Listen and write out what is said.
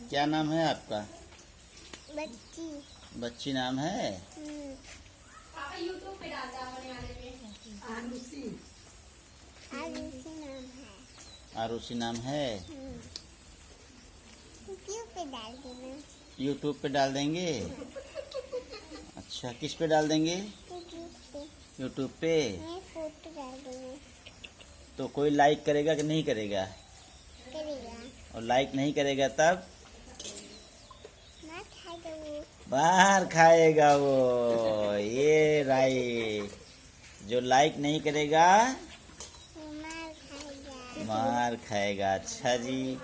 क्या नाम है आपका? बच्ची। बच्ची नाम है। पापा यूट्यूब पे डालता होने वाले में आरुषि। आरुषि नाम है। आरुषि नाम है। यूट्यूब पे डाल देना। यूट्यूब पे डाल देंगे। अच्छा, किस पे डाल देंगे? यूट्यूब पे। यूट्यूब पे। मैं फोटो डाल दूँगा। तो कोई लाइक करेगा कि नहीं करेगा? करेगा। और लाइक नहीं करेगा तब मैं खाएगा वो। बाहर खाएगा वो। ये राइट। जो लाइक नहीं करेगा वो मार खाएगा। मार खाएगा। अच्छा जी।